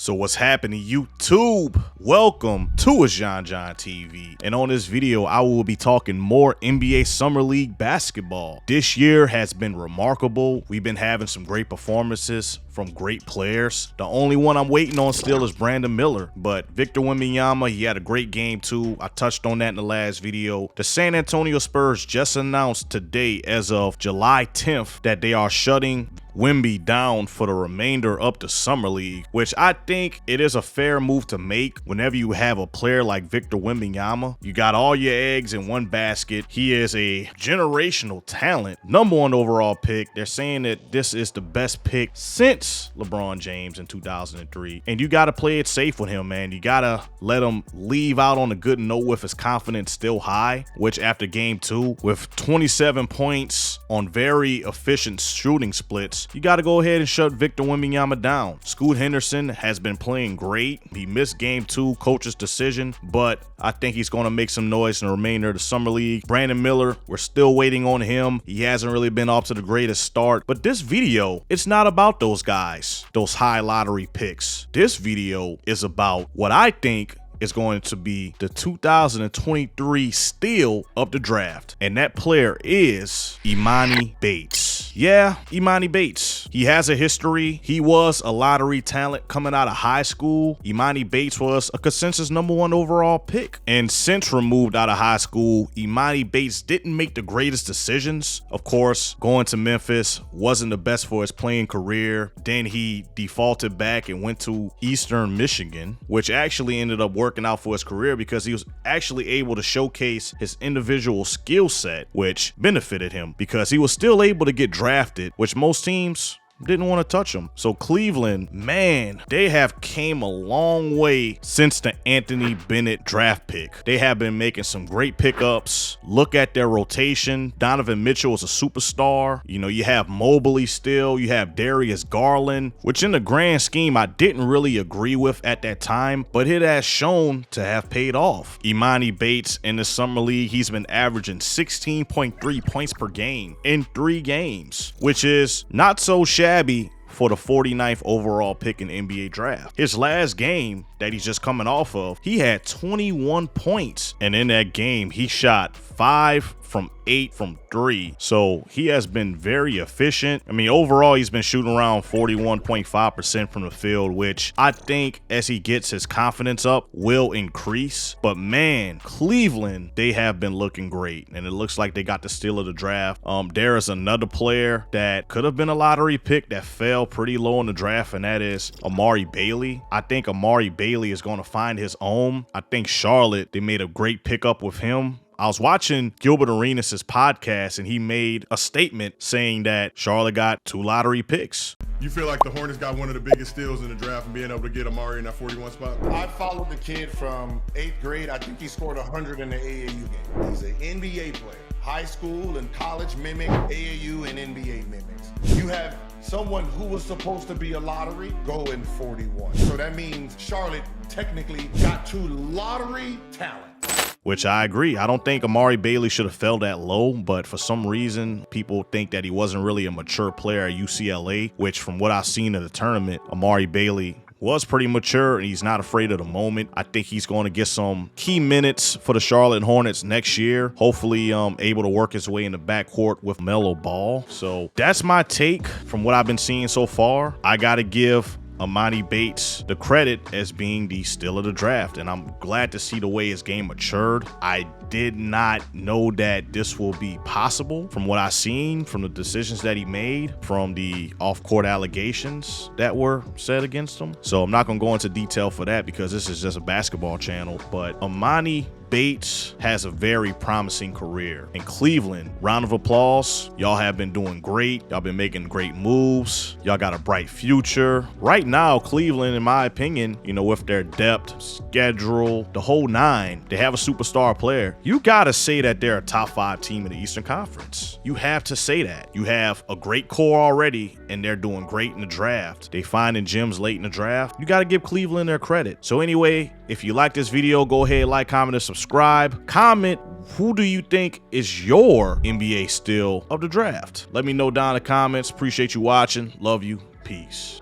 So what's happening, YouTube? Welcome to JON JON TV. And on this video, I will be talking more NBA Summer League basketball. This year has been remarkable. We've been having some great performances from great players. The only one I'm waiting on still is Brandon Miller, but Victor Wembanyama, he had a great game too. I touched on that in the last video. The San Antonio Spurs just announced today, as of July 10th, that they are shutting Wemby down for the remainder of the Summer League, which I think it is a fair move to make. Whenever you have a player like Victor Wembanyama, you got all your eggs in one basket. He is a generational talent, #1 overall pick. They're saying that this is the best pick since LeBron James in 2003, and you got to play it safe with him, man. You got to let him leave out on a good note with his confidence still high, which after game 2 with 27 points on very efficient shooting splits, you got to go ahead and shut Victor Wembanyama down. Scoot Henderson has been playing great. He missed game 2, coach's decision, but I think he's going to make some noise in the remainder of the Summer League. Brandon Miller, we're still waiting on him. He hasn't really been off to the greatest start, but this video, it's not about those guys, those high lottery picks. This video is about what I think is going to be the 2023 steal of the draft, and that player is Emoni Bates. Yeah, Emoni Bates. He has a history. He was a lottery talent coming out of high school. Emoni Bates was a consensus #1 overall pick, and since removed out of high school, Emoni Bates didn't make the greatest decisions. Of course, going to Memphis wasn't the best for his playing career. Then he defaulted back and went to Eastern Michigan, which actually ended up working out for his career because he was actually able to showcase his individual skill set, which benefited him because he was still able to get drafted, which most teams didn't want to touch him. So Cleveland, man, they have came a long way since the Anthony Bennett draft pick. They have been making some great pickups. Look at their rotation. Donovan Mitchell is a superstar. You know, you have Mobley still. You have Darius Garland, which in the grand scheme, I didn't really agree with at that time, but it has shown to have paid off. Emoni Bates in the Summer League, he's been averaging 16.3 points per game in 3 games, which is not so shabby for the 49th overall pick in the NBA draft. His last game that he's just coming off of, he had 21 points, and in that game he shot 5 from 8 from 3. So he has been very efficient. I mean, overall he's been shooting around 41.5% from the field, which I think as he gets his confidence up will increase. But man, Cleveland, they have been looking great, and it looks like they got the steal of the draft. There is another player that could have been a lottery pick that fell pretty low in the draft, and that is Amari Bailey. I think Amari Bailey is going to find his own. I think Charlotte, they made a great pickup with him. I was watching Gilbert Arenas' podcast, and he made a statement saying that Charlotte got 2 lottery picks. You feel like the Hornets got one of the biggest steals in the draft and being able to get Amari in that 41 spot? I followed the kid from 8th grade. I think he scored 100 in the AAU game. He's an NBA player. High school and college mimic, AAU and NBA mimics. You have someone who was supposed to be a lottery going 41. So that means Charlotte technically got 2 lottery talent. Which I agree. I don't think Amari Bailey should have fell that low, but for some reason, people think that he wasn't really a mature player at UCLA, which from what I've seen in the tournament, Amari Bailey was pretty mature, and he's not afraid of the moment. I think he's going to get some key minutes for the Charlotte Hornets next year. Hopefully able to work his way in the backcourt with Melo Ball. So that's my take from what I've been seeing so far. I got to give Emoni Bates the credit as being the steal of the draft, and I'm glad to see the way his game matured. I did not know that this will be possible from what I've seen, from the decisions that he made, from the off-court allegations that were said against him. So I'm not going to go into detail for that because this is just a basketball channel, but Emoni Bates has a very promising career in Cleveland. Round of applause. Y'all have been doing great. Y'all been making great moves. Y'all got a bright future. Right now, Cleveland, in my opinion, you know, with their depth, schedule, the whole 9, they have a superstar player. You got to say that they're a top 5 team in the Eastern Conference. You have to say that. You have a great core already, and they're doing great in the draft. They finding gems late in the draft. You got to give Cleveland their credit. So anyway, if you like this video, go ahead, like, comment, and subscribe. Comment, who do you think is your NBA steal of the draft? Let me know down in the comments. Appreciate you watching. Love you. Peace.